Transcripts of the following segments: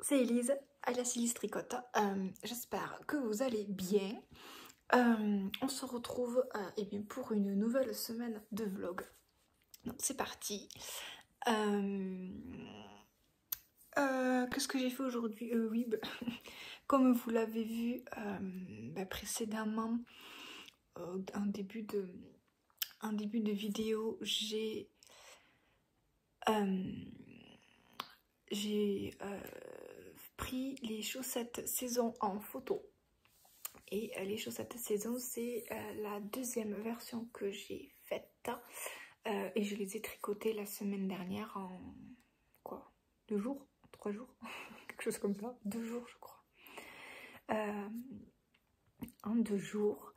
c'est Elise, alias Elise Tricotte. J'espère que vous allez bien. On se retrouve eh bien, pour une nouvelle semaine de vlog. Donc c'est parti. Qu'est-ce que j'ai fait aujourd'hui? Oui, comme vous l'avez vu précédemment, en début de vidéo, j'ai pris les chaussettes saison en photo. Et les chaussettes saison, c'est la deuxième version que j'ai faite. Et je les ai tricotées la semaine dernière en quoi? 2 jours? 3 jours? Quelque chose comme ça. 2 jours, je crois. En 2 jours.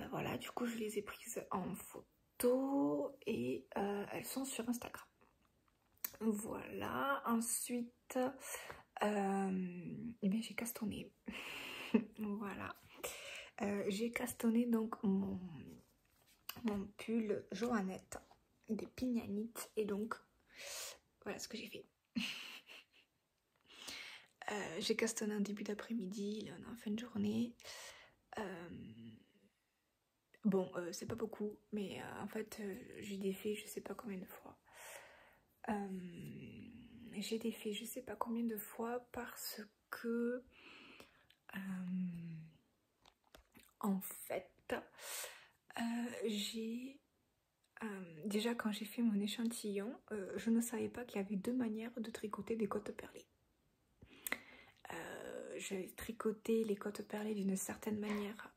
Voilà, du coup, je les ai prises en photo et elles sont sur Instagram. Voilà. Ensuite, eh bien, j'ai castonné. Voilà. J'ai castonné donc mon pull Joannette des Pignanites et donc voilà ce que j'ai fait. J'ai castonné en début d'après-midi, là on est en fin de journée. Bon, c'est pas beaucoup, mais en fait j'ai défait je sais pas combien de fois. J'ai défait je sais pas combien de fois parce que en fait j'ai déjà quand j'ai fait mon échantillon, je ne savais pas qu'il y avait 2 manières de tricoter des côtes perlées. J'ai tricoté les côtes perlées d'une certaine manière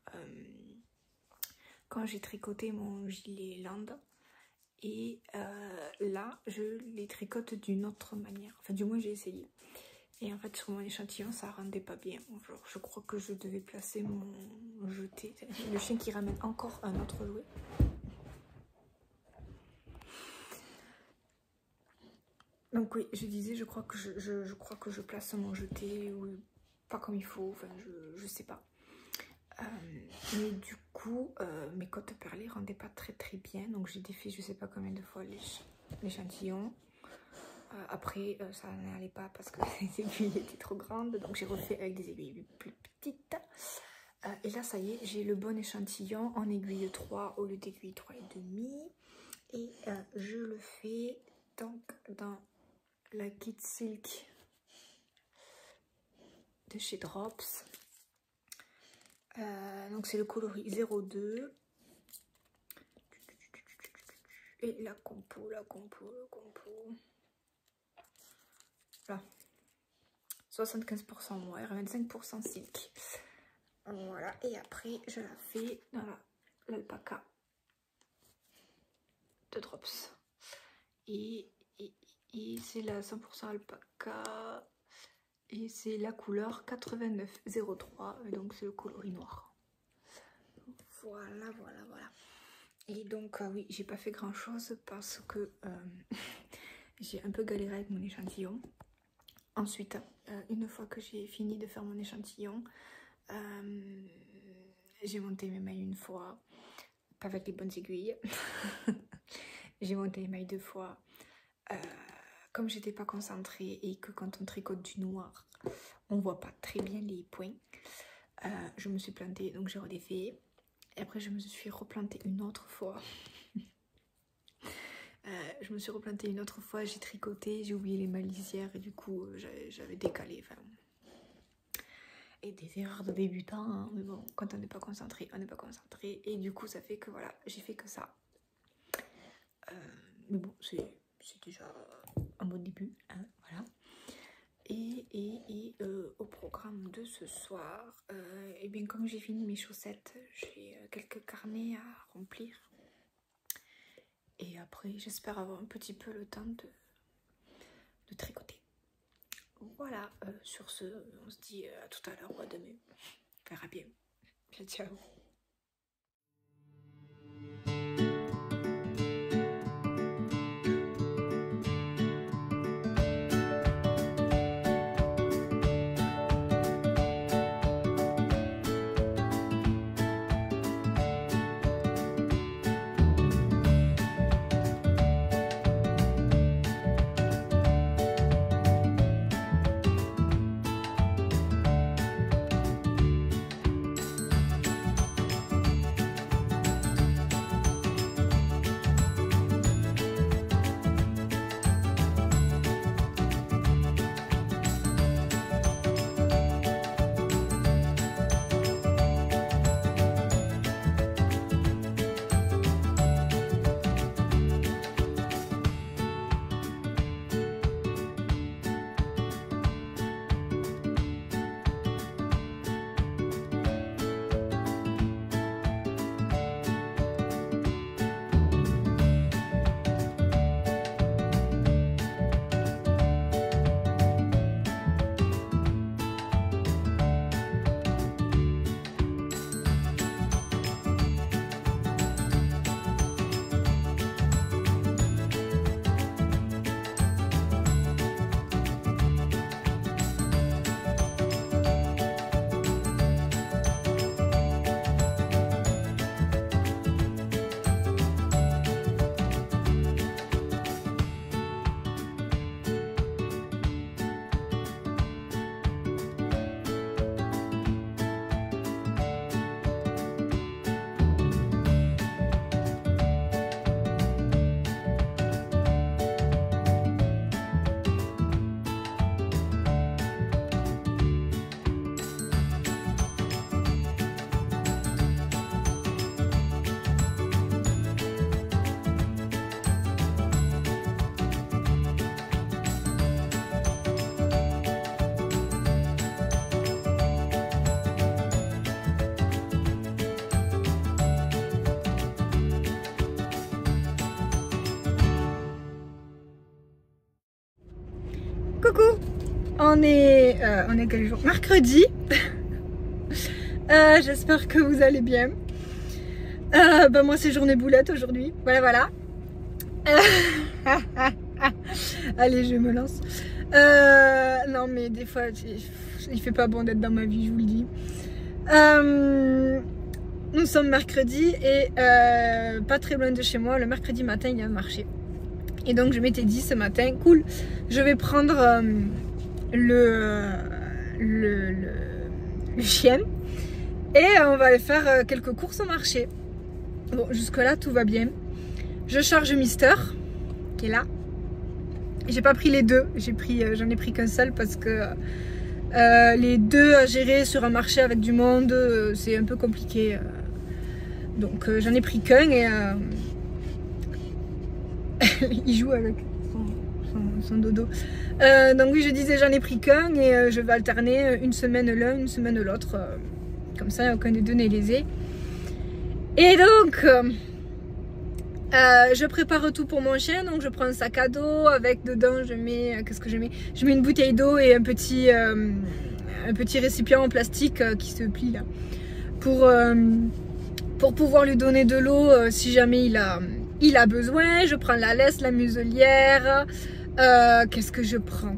quand j'ai tricoté mon gilet land et là je les tricote d'une autre manière, enfin du moins j'ai essayé et en fait sur mon échantillon ça rendait pas bien. Genre, je crois que je devais placer mon jeté, le chien qui ramène encore un autre jouet. Donc oui, je disais, je crois que je place mon jeté ou pas comme il faut, enfin je sais pas. Mais du coup, mes côtes perlées rendaient pas très bien, donc j'ai défait je sais pas combien de fois l'échantillon. Après, ça n'allait pas parce que les aiguilles étaient trop grandes, donc j'ai refait avec des aiguilles plus petites. Et là, ça y est, j'ai le bon échantillon en aiguille 3 au lieu d'aiguille 3,5. Et je le fais donc dans la Kit Silk de chez Drops. Donc c'est le coloris 02. Et la compo. Là. 75% moire, 25% silk. Voilà. Et après, je la fais dans l'alpaca de Drops. Et c'est la 100% alpaca. Et c'est la couleur 8903, donc c'est le coloris noir. Voilà. Et donc oui, j'ai pas fait grand chose parce que j'ai un peu galéré avec mon échantillon. Ensuite, une fois que j'ai fini de faire mon échantillon, j'ai monté mes mailles une fois, pas avec les bonnes aiguilles. J'ai monté les mailles 2 fois. Comme j'étais pas concentrée et que quand on tricote du noir, on voit pas très bien les points, je me suis plantée, donc j'ai redéfait. Et après, je me suis replantée une autre fois. J'ai tricoté, j'ai oublié les mailles lisières et du coup, j'avais décalé. Enfin, et des erreurs de débutant, hein, mais bon, quand on n'est pas concentré, on n'est pas concentré. Et du coup, ça fait que voilà, j'ai fait que ça. Mais bon, c'est déjà un bon début, hein, voilà. Et au programme de ce soir, et bien comme j'ai fini mes chaussettes, j'ai quelques carnets à remplir. Et après, j'espère avoir un petit peu le temps de tricoter. Voilà, sur ce, on se dit à tout à l'heure ou à demain. On verra bien. Ciao. Coucou. On est quel jour? Mercredi. J'espère que vous allez bien. Moi c'est journée boulette aujourd'hui. Voilà. Allez, je me lance. Non mais des fois il fait pas bon d'être dans ma vie, je vous le dis. Nous sommes mercredi et pas très loin de chez moi, le mercredi matin il y a un marché. Et donc je m'étais dit ce matin, cool, je vais prendre le chien et on va aller faire quelques courses au marché. Bon, jusque là tout va bien. Je charge Mister qui est là. J'ai pas pris les deux, j'en ai pris qu'un seul parce que les deux à gérer sur un marché avec du monde, c'est un peu compliqué. Donc j'en ai pris qu'un et il joue avec son dodo. Donc oui, je disais j'en ai pris qu'un et je vais alterner une semaine l'un, une semaine l'autre. Comme ça, aucun des deux n'est lésé. Et donc, je prépare tout pour mon chien. Donc je prends un sac à dos avec dedans, je mets, qu'est-ce que je mets? Je mets une bouteille d'eau et un petit récipient en plastique qui se plie là. Pour pouvoir lui donner de l'eau si jamais il a besoin. Je prends la laisse, la muselière. Qu'est-ce que je prends?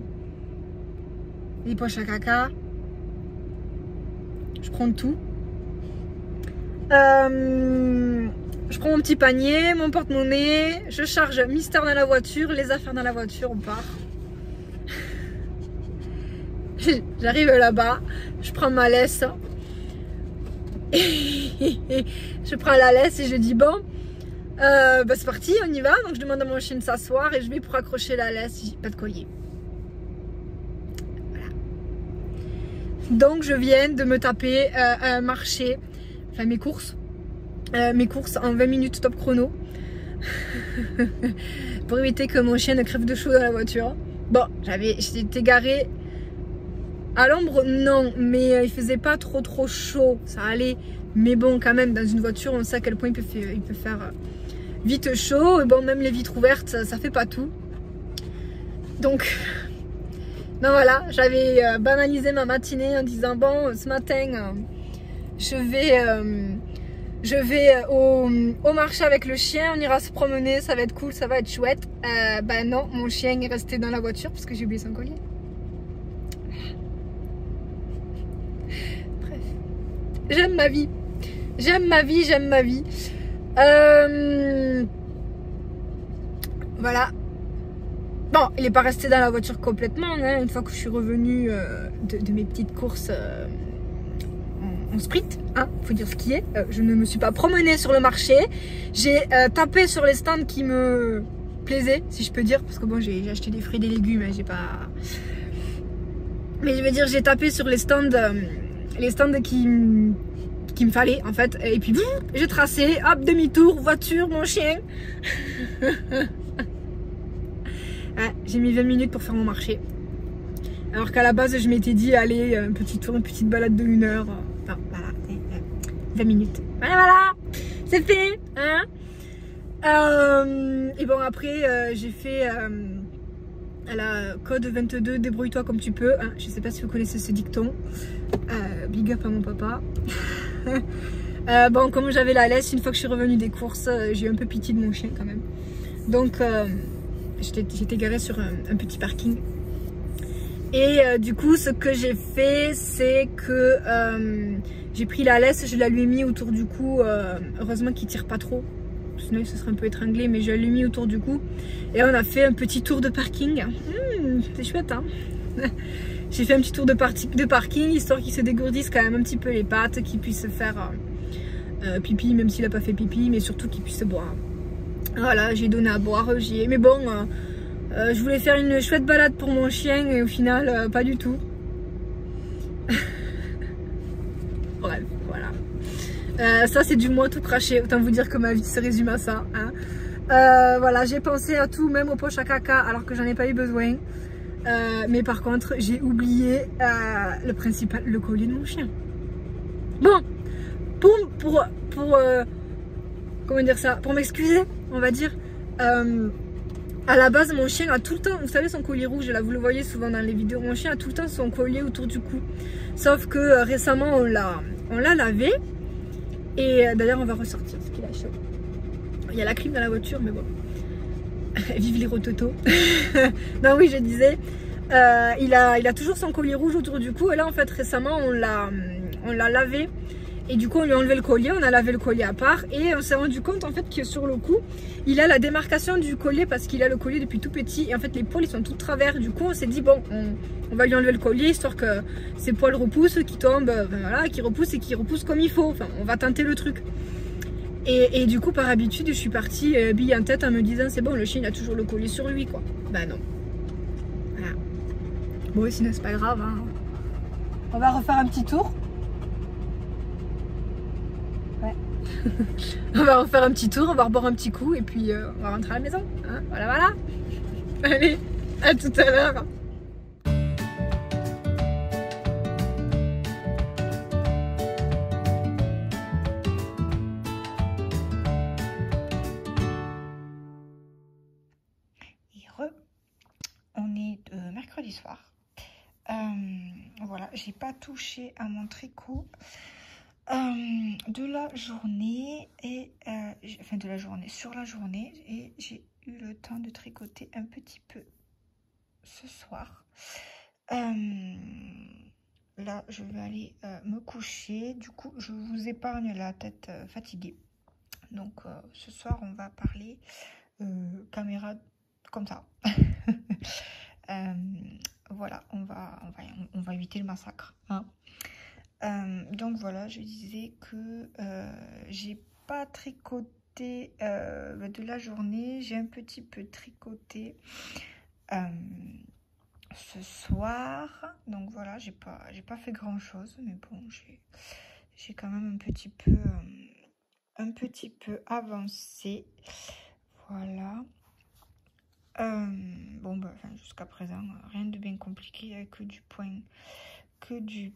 Les poches à caca. Je prends tout. Je prends mon petit panier, mon porte-monnaie. Je charge Mister dans la voiture, les affaires dans la voiture, on part. J'arrive là-bas, je prends ma laisse. Je prends la laisse et je dis bon, c'est parti, on y va. Donc je demande à mon chien de s'asseoir et je vais pour accrocher la laisse. J'ai pas de collier. Voilà. Donc je viens de me taper un marché, enfin mes courses en 20 minutes top chrono pour éviter que mon chien ne crève de chaud dans la voiture. Bon, j'étais garée à l'ombre, non, mais il faisait pas trop chaud, ça allait. Mais bon, quand même, dans une voiture, on sait à quel point il peut faire vite chaud. Et bon, même les vitres ouvertes, ça fait pas tout. Donc, non, voilà, j'avais banalisé ma matinée en disant bon, ce matin, je vais au marché avec le chien, on ira se promener, ça va être cool, ça va être chouette. Non, mon chien est resté dans la voiture parce que j'ai oublié son collier. J'aime ma vie. J'aime ma vie. Voilà. Bon, il n'est pas resté dans la voiture complètement. Hein, une fois que je suis revenue de mes petites courses en sprint, hein, faut dire ce qui est. Je ne me suis pas promenée sur le marché. J'ai tapé sur les stands qui me plaisaient, si je peux dire. Parce que bon, j'ai acheté des fruits et des légumes. Hein, j'ai pas... Mais je veux dire, j'ai tapé sur les stands qui me fallait en fait, et puis j'ai tracé, hop, demi-tour, voiture, mon chien. Ouais, j'ai mis 20 minutes pour faire mon marché, alors qu'à la base je m'étais dit allez, un petit tour, une petite balade de 1 heure. Non, voilà, 20 minutes, voilà, c'est fait, hein. Et bon, après j'ai fait à la code 22, débrouille-toi comme tu peux, hein. Je sais pas si vous connaissez ce dicton. Big up à mon papa. Bon, comme j'avais la laisse, une fois que je suis revenue des courses, j'ai eu un peu pitié de mon chien quand même. Donc j'étais garée sur un petit parking. Et du coup, ce que j'ai fait, c'est que j'ai pris la laisse, je la lui ai mis autour du cou. Heureusement qu'il tire pas trop, sinon il se serait un peu étranglé, mais je l'ai mis autour du cou. Et on a fait un petit tour de parking. C'était chouette, hein. J'ai fait un petit tour de parking, histoire qu'il se dégourdisse quand même un petit peu les pattes, qu'il puisse faire pipi, même s'il n'a pas fait pipi, mais surtout qu'il puisse boire. Voilà, j'ai donné à boire, mais bon, je voulais faire une chouette balade pour mon chien, et au final, pas du tout. Bref, voilà. Ça, c'est du moi tout craché, autant vous dire que ma vie se résume à ça. Hein. Voilà, j'ai pensé à tout, même aux poches à caca, alors que j'en ai pas eu besoin. Mais par contre, j'ai oublié le principal, le collier de mon chien. Bon, pour comment dire ça, pour m'excuser, on va dire, À la base, mon chien a tout le temps, vous savez, son collier rouge, là, vous le voyez souvent dans les vidéos, mon chien a tout le temps son collier autour du cou. Sauf que récemment, on l'a lavé. Et d'ailleurs, on va ressortir ce qu'il a chaud. Il y a la clim dans la voiture, mais bon. Vive les rototos. Non, oui, je disais, il a toujours son collier rouge autour du cou. Et là, en fait, récemment, on l'a lavé. Et du coup, on lui a enlevé le collier, on a lavé le collier à part. Et on s'est rendu compte, en fait, que sur le cou, il a la démarcation du collier parce qu'il a le collier depuis tout petit. Et en fait, les poils, ils sont tout travers. Du coup, on s'est dit, bon, on va lui enlever le collier, histoire que ses poils repoussent, qui tombent, voilà, qui repoussent et qui repoussent comme il faut. Enfin, on va tenter le truc. Et du coup, par habitude, je suis partie bille en tête en me disant, c'est bon, le chien, il a toujours le collier sur lui, quoi. Bah non. Voilà. Bon, sinon, c'est pas grave, hein. On va refaire un petit tour. On va refaire un petit tour, on va reboire un petit coup et puis on va rentrer à la maison. Hein, voilà, voilà. Allez, à tout à l'heure. On est mercredi soir. Voilà, j'ai pas touché à mon tricot. De la journée et enfin de la journée sur la journée et j'ai eu le temps de tricoter un petit peu ce soir. Là je vais aller me coucher, du coup je vous épargne la tête fatiguée, donc ce soir on va parler caméra comme ça. Voilà, on va éviter le massacre, hein. Donc voilà, je disais que j'ai pas tricoté de la journée, j'ai un petit peu tricoté ce soir. Donc voilà, j'ai pas fait grand chose, mais bon, j'ai quand même un petit peu avancé. Voilà. Bon bah enfin, jusqu'à présent rien de bien compliqué, avec que du point, que des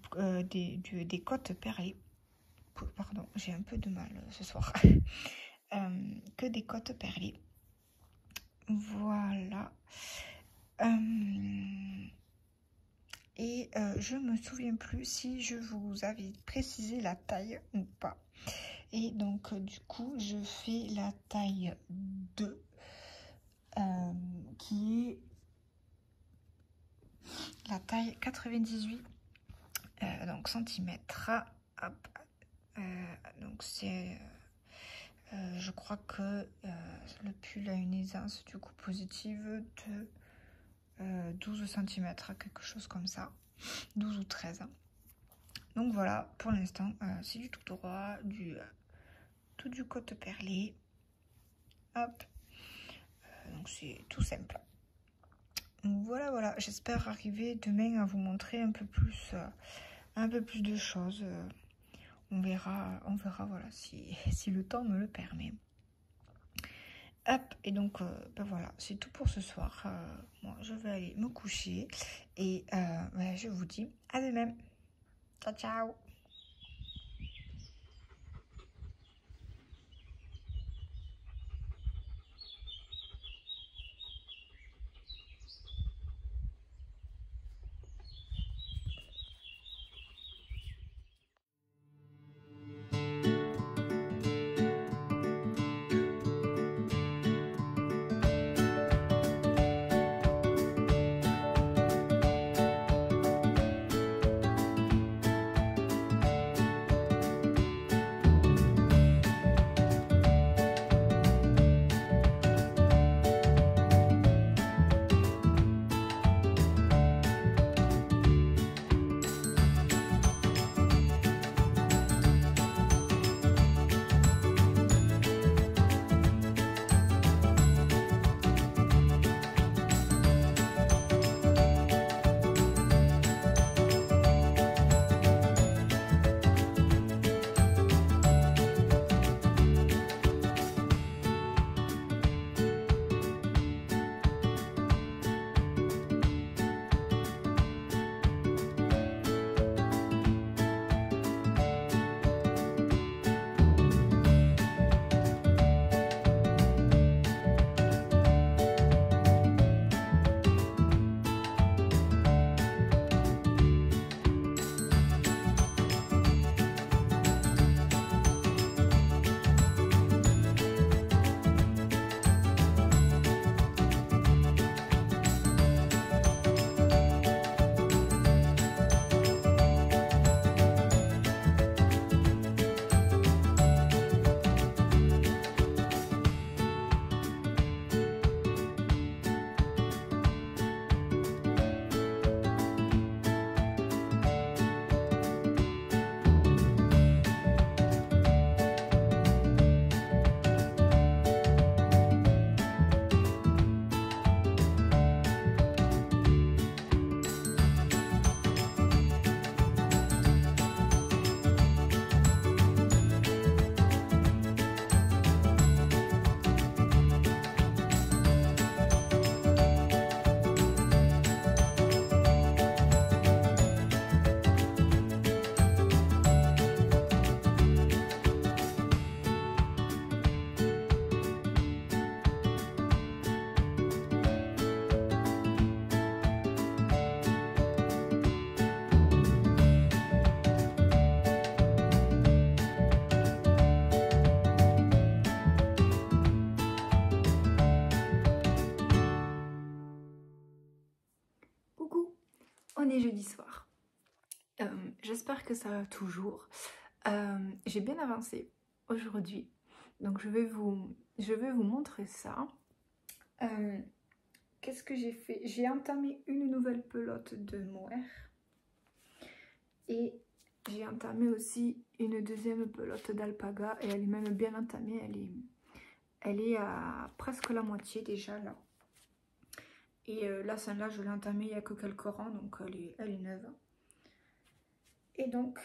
côtes perlées. Pardon, j'ai un peu de mal ce soir. Que des côtes perlées. Voilà. Et je me souviens plus si je vous avais précisé la taille ou pas. Et donc du coup je fais la taille 2. Qui est la taille 98 donc centimètres. Hop. Donc c'est je crois que le pull a une aisance du coup positive de 12 cm, quelque chose comme ça, 12 ou 13. Donc voilà, pour l'instant c'est du tout droit, tout du côte perlé. Hop. Donc c'est tout simple. Voilà, voilà. J'espère arriver demain à vous montrer un peu plus de choses. On verra voilà, si le temps me le permet. Hop, et donc ben voilà, c'est tout pour ce soir. Moi, je vais aller me coucher et ben, je vous dis à demain. Ciao, ciao. on est jeudi soir. J'espère que ça va toujours. J'ai bien avancé aujourd'hui, donc je vais vous montrer ça. Qu'est-ce que j'ai fait? J'ai entamé une nouvelle pelote de mohair et j'ai entamé aussi une deuxième pelote d'alpaga et elle est même bien entamée. Elle est à presque la moitié déjà là. Et là, celle-là, je l'ai entamée il n'y a que quelques rangs, donc elle est neuve. Et donc,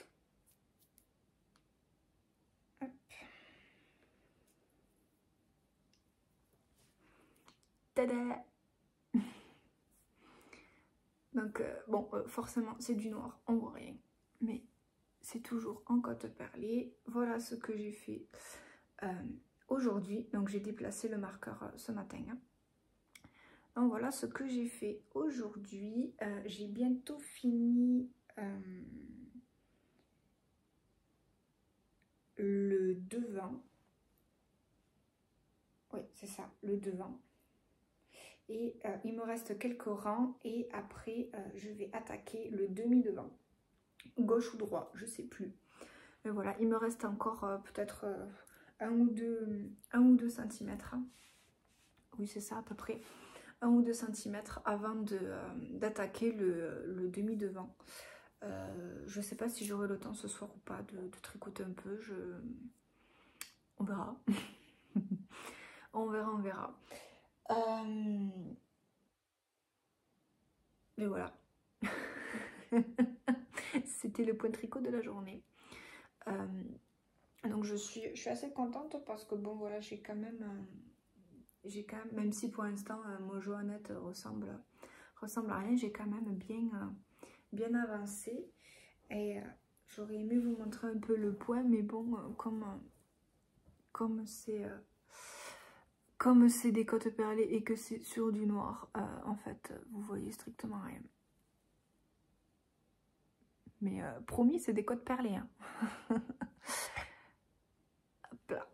hop. Tada! Donc, bon, forcément, c'est du noir, on voit rien. Mais c'est toujours en cotte perlée. Voilà ce que j'ai fait aujourd'hui. Donc, j'ai déplacé le marqueur ce matin. Donc voilà ce que j'ai fait aujourd'hui. J'ai bientôt fini le devant. Oui, c'est ça, le devant. Et il me reste quelques rangs et après je vais attaquer le demi-devant. Gauche ou droit, je sais plus. Mais voilà, il me reste encore peut-être 1 ou 2 centimètres. Oui, c'est ça à peu près. 1 ou 2 centimètres avant d'attaquer le demi-devant. Je sais pas si j'aurai le temps ce soir ou pas de tricoter un peu. On verra. On verra. Mais voilà. C'était le point tricot de la journée. Donc je suis assez contente parce que bon voilà, j'ai quand même, même si pour l'instant mon Joannette ressemble à rien, j'ai quand même bien avancé. Et j'aurais aimé vous montrer un peu le point, mais bon, comme c'est des cottes perlées et que c'est sur du noir, en fait, vous voyez strictement rien. Mais promis, c'est des cottes perlées. Hein. Hop là.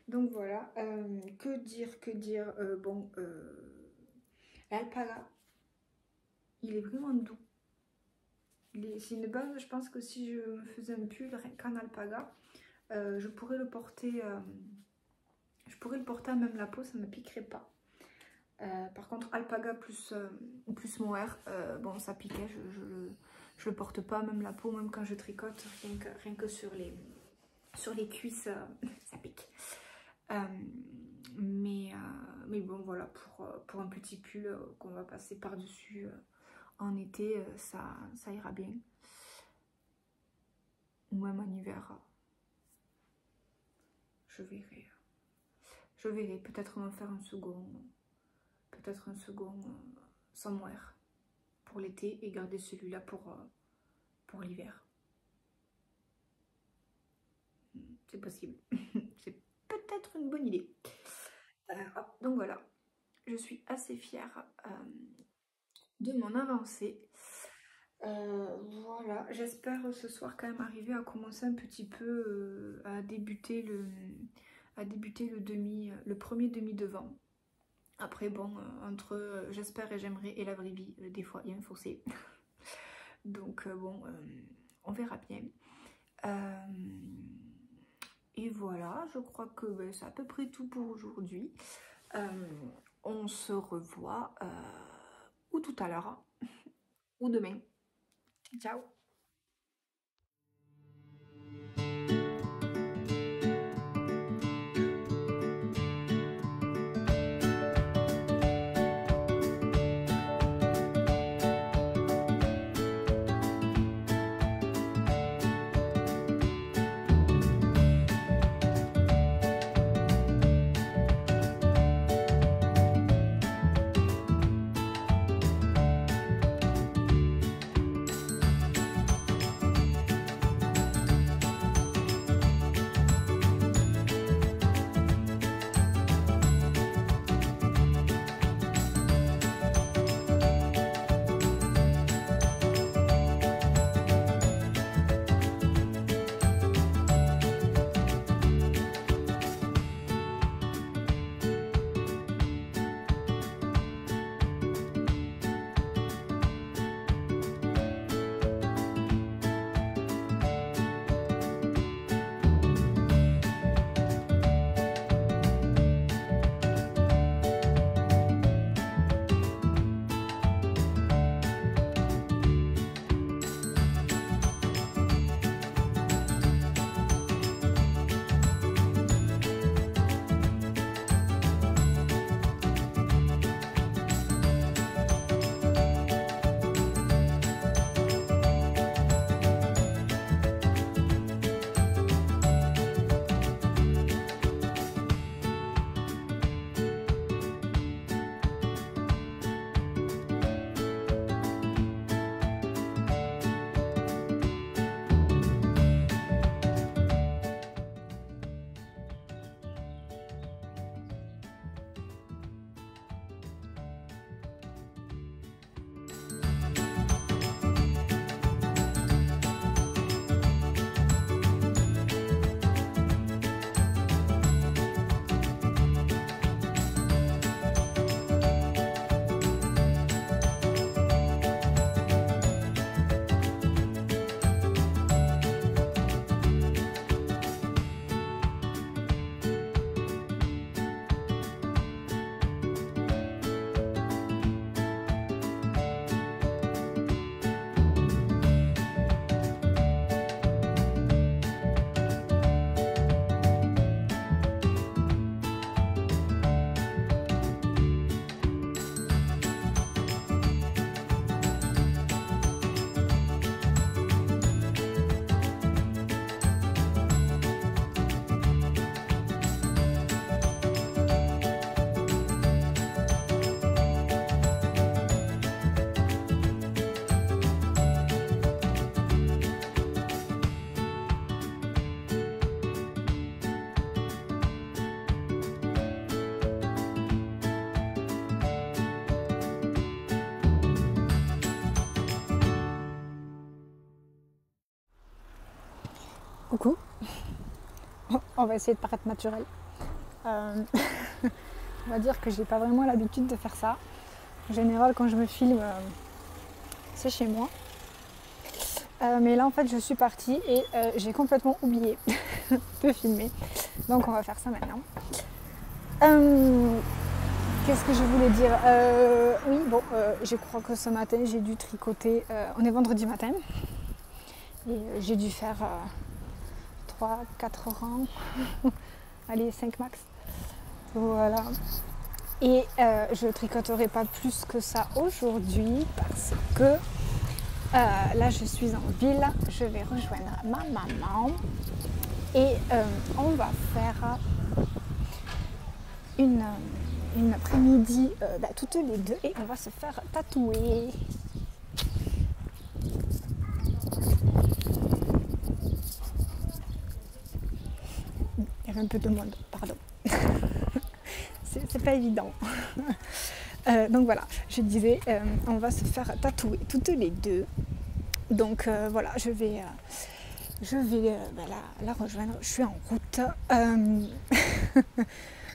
Donc voilà, que dire, bon, l'alpaga, il est vraiment doux. C'est une base, je pense que si je me faisais un pull qu'en alpaga, je pourrais le porter à même la peau, ça ne me piquerait pas. Par contre, alpaga plus mohair, bon, ça piquait, je le porte pas à même la peau, même quand je tricote, rien que sur les cuisses, ça pique. Mais bon, voilà, pour un petit pull qu'on va passer par-dessus en été, ça ira bien. Ou même en hiver, je verrai. Peut-être m'en faire un second, sans mohair pour l'été et garder celui-là pour l'hiver. C'est possible. C'est peut-être une bonne idée. Donc voilà, je suis assez fière de mon avancée. Voilà, j'espère ce soir quand même arriver à commencer un petit peu à débuter le premier demi-devant. Après bon, entre j'espère et j'aimerais et la vraie vie, des fois il y a un fossé. Donc bon, on verra bien. Et voilà, je crois que c'est à peu près tout pour aujourd'hui. On se revoit ou tout à l'heure ou demain. Ciao! Coucou. On va essayer de paraître naturel. On va dire que j'ai pas vraiment l'habitude de faire ça. En général, quand je me filme, c'est chez moi. Mais là, en fait, je suis partie et j'ai complètement oublié de filmer. Donc, on va faire ça maintenant. Qu'est-ce que je voulais dire? Oui, bon, je crois que ce matin, j'ai dû tricoter. On est vendredi matin. Et j'ai dû faire 3-4 rangs. Allez, 5 max. Voilà. Et je tricoterai pas plus que ça aujourd'hui parce que là je suis en ville, je vais rejoindre ma maman et on va faire une après-midi toutes les deux et on va se faire tatouer. Il y avait un peu de monde, pardon. C'est pas évident. Donc voilà, je disais, on va se faire tatouer toutes les deux. Donc voilà, je vais la rejoindre. Je suis en route.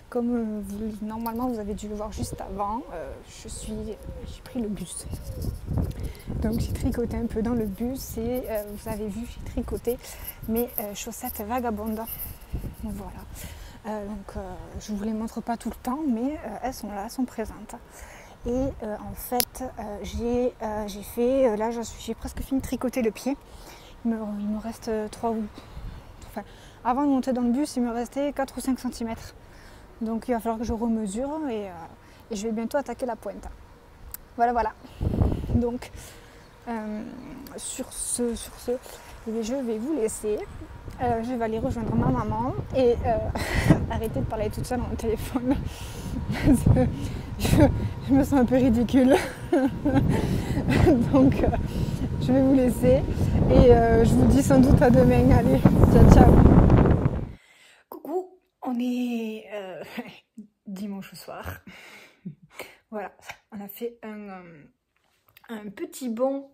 Comme normalement vous avez dû le voir juste avant, j'ai pris le bus. Donc j'ai tricoté un peu dans le bus et vous avez vu, j'ai tricoté mes chaussettes vagabondes. Voilà. Donc je ne vous les montre pas tout le temps, mais elles sont là, elles sont présentes. Et en fait, j'ai fait, là j'ai presque fini de tricoter le pied. Il me reste 3 ou... Enfin, avant de monter dans le bus, il me restait 4 ou 5 cm. Donc il va falloir que je remesure et je vais bientôt attaquer la pointe. Voilà. Donc sur ce, je vais vous laisser. Je vais aller rejoindre ma maman et arrêter de parler toute seule dans le téléphone. Je me sens un peu ridicule. Donc je vais vous laisser et je vous dis sans doute à demain. Allez, ciao. Coucou, on est dimanche soir. Voilà, on a fait un petit bond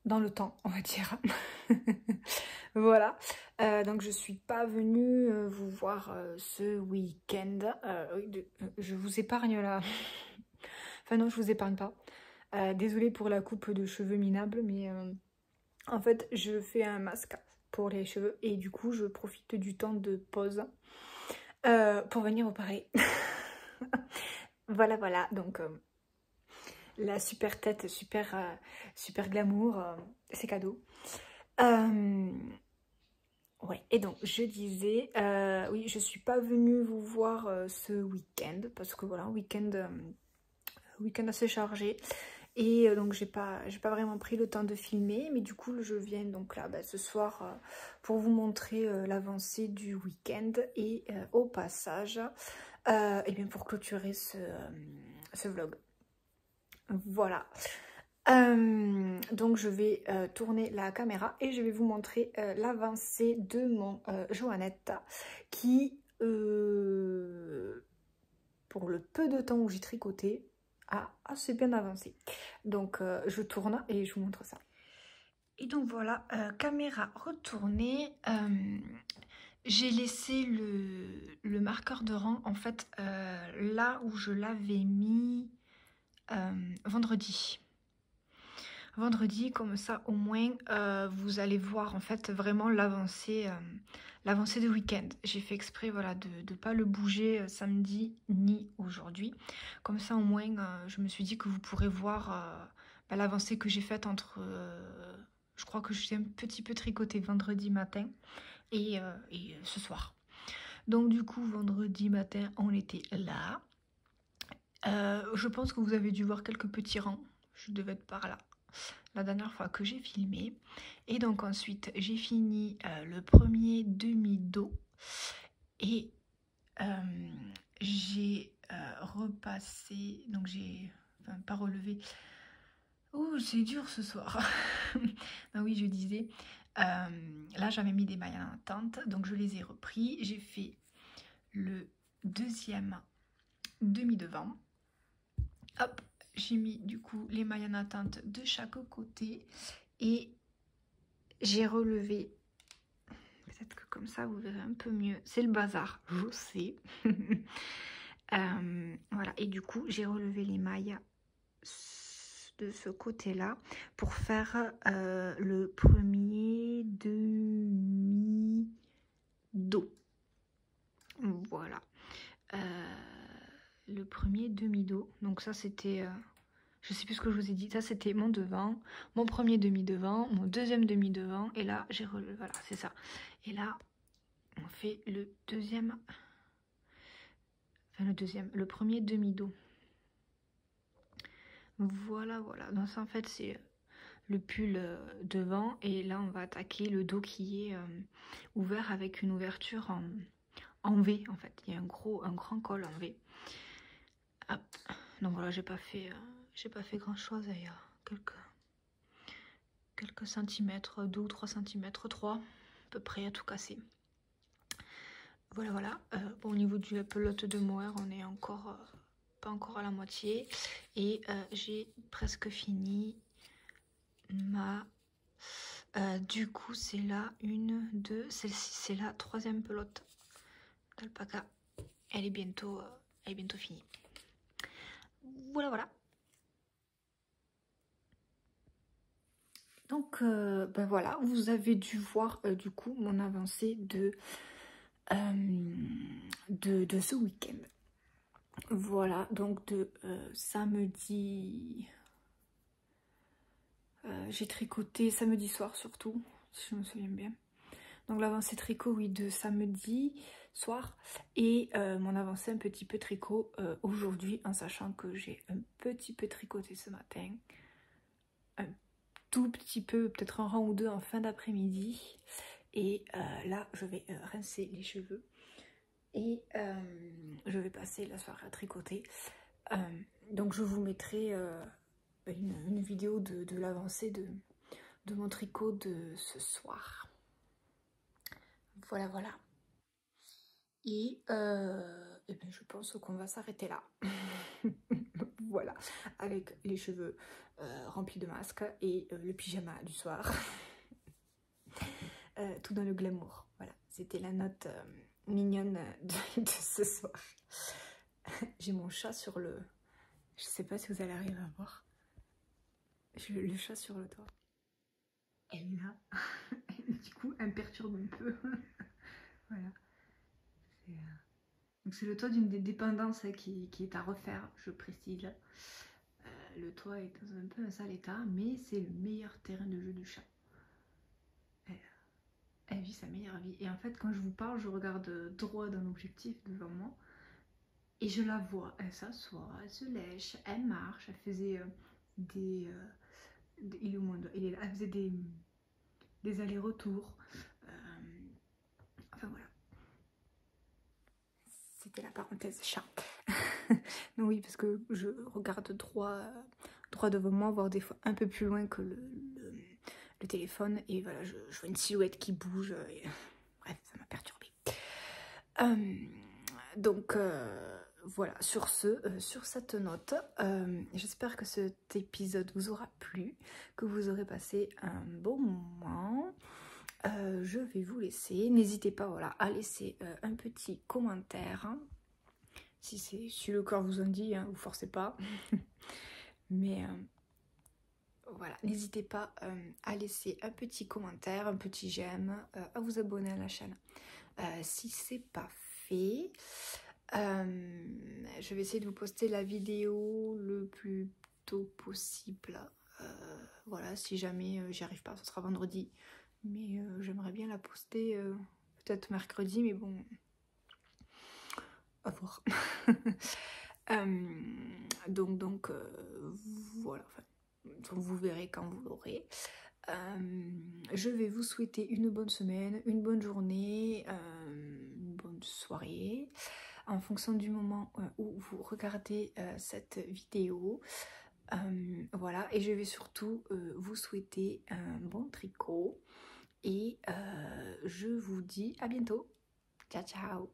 dans le temps, on va dire. Voilà, donc je suis pas venue vous voir ce week-end. Je vous épargne là. Enfin non, je vous épargne pas. Désolée pour la coupe de cheveux minable, mais en fait je fais un masque pour les cheveux et du coup je profite du temps de pause pour venir opérer. Voilà, donc la super tête, super glamour, c'est cadeau. Ouais, et donc je disais, oui, je suis pas venue vous voir ce week-end parce que voilà, week-end assez chargé et donc j'ai pas vraiment pris le temps de filmer, mais du coup je viens donc là ce soir pour vous montrer l'avancée du week-end et au passage, et bien pour clôturer ce vlog. Voilà. Donc je vais tourner la caméra et je vais vous montrer l'avancée de mon Joannette qui, pour le peu de temps où j'ai tricoté, a assez bien avancé. Donc je tourne et je vous montre ça. Et donc voilà, caméra retournée. J'ai laissé le marqueur de rang en fait là où je l'avais mis vendredi, comme ça au moins vous allez voir en fait vraiment l'avancée de week-end. J'ai fait exprès voilà de ne pas le bouger samedi ni aujourd'hui, comme ça au moins je me suis dit que vous pourrez voir l'avancée que j'ai faite entre je crois que j'ai un petit peu tricoté vendredi matin et ce soir. Donc du coup vendredi matin on était là. Je pense que vous avez dû voir quelques petits rangs, je devais être par là la dernière fois que j'ai filmé. Et donc ensuite j'ai fini le premier demi-dos et j'ai repassé, donc j'ai pas relevé. Oh, c'est dur ce soir. Ah oui, je disais là j'avais mis des mailles en attente, donc je les ai repris. J'ai fait le deuxième demi-devant. Hop, j'ai mis du coup les mailles en attente de chaque côté et j'ai relevé Peut-être que comme ça vous verrez un peu mieux. C'est le bazar, je sais. Voilà, et du coup j'ai relevé les mailles de ce côté-là pour faire le premier demi-dos. Voilà. Le premier demi-dos. Donc ça c'était... je sais plus ce que je vous ai dit. Ça c'était mon devant. Mon premier demi-devant. Mon deuxième demi-devant. Et là j'ai relevé... Voilà, c'est ça. Et là, on fait le deuxième... Enfin le premier demi-dos. Voilà, voilà. Donc ça en fait c'est le pull devant. Et là on va attaquer le dos qui est ouvert avec une ouverture en V en fait. Il y a un grand col en V. Hop. Donc voilà, j'ai pas fait grand chose. Il y a quelques centimètres, 2 ou 3 centimètres, 3 à peu près à tout casser. Voilà, voilà. Bon, au niveau du pelote de mohair, on est encore pas encore à la moitié. Et j'ai presque fini ma... du coup, c'est là, 1, 2, celle-ci, c'est la 3e pelote d'alpaca. Elle est bientôt finie. Voilà, voilà. Donc, ben voilà, vous avez dû voir du coup mon avancée de ce week-end. Voilà, donc de samedi, j'ai tricoté samedi soir surtout, si je me souviens bien. Donc l'avancée tricot, oui, de samedi soir. Et mon avancée un petit peu tricot aujourd'hui, en sachant que j'ai un petit peu tricoté ce matin. Un tout petit peu, peut-être un rang ou deux en fin d'après-midi. Et là, je vais rincer les cheveux. Et je vais passer la soirée à tricoter. Donc je vous mettrai une vidéo de l'avancée de mon tricot de ce soir. Voilà, voilà. Et bien, je pense qu'on va s'arrêter là. Voilà, avec les cheveux remplis de masques et le pyjama du soir. Tout dans le glamour. Voilà, c'était la note mignonne de ce soir. J'ai mon chat sur le... Je sais pas si vous allez arriver à voir. Le chat sur le toit. Elle est là. Du coup, elle me perturbe un peu. Voilà. Donc c'est le toit d'une des dépendances qui est à refaire, je précise. Le toit est dans un peu un sale état, mais c'est le meilleur terrain de jeu du chat. Elle vit sa meilleure vie. Et en fait, quand je vous parle, je regarde droit dans l'objectif devant moi. Et je la vois, elle s'assoit, elle se lèche, elle marche, elle faisait il est au moins, il est là, elle faisait des allers-retours. Enfin voilà. C'était la parenthèse chat. Non, oui, parce que je regarde droit devant moi, voire des fois un peu plus loin que le téléphone. Et voilà, je vois une silhouette qui bouge. Et... Bref, ça m'a perturbée. Donc voilà, sur cette note, j'espère que cet épisode vous aura plu, que vous aurez passé un bon moment. Je vais vous laisser, n'hésitez pas, voilà, à laisser un petit commentaire, hein, si le corps vous en dit, hein, vous forcez pas. Mais voilà, n'hésitez pas à laisser un petit commentaire, un petit j'aime, à vous abonner à la chaîne si c'est pas fait. Je vais essayer de vous poster la vidéo le plus tôt possible. Voilà, si jamais j'y arrive pas, ce sera vendredi. Mais j'aimerais bien la poster peut-être mercredi, mais bon, à voir. Donc voilà, enfin, vous verrez quand vous l'aurez. Je vais vous souhaiter une bonne semaine, une bonne journée, une bonne soirée, en fonction du moment où vous regardez cette vidéo. Voilà, et je vais surtout vous souhaiter un bon tricot. Et je vous dis à bientôt. Ciao, ciao.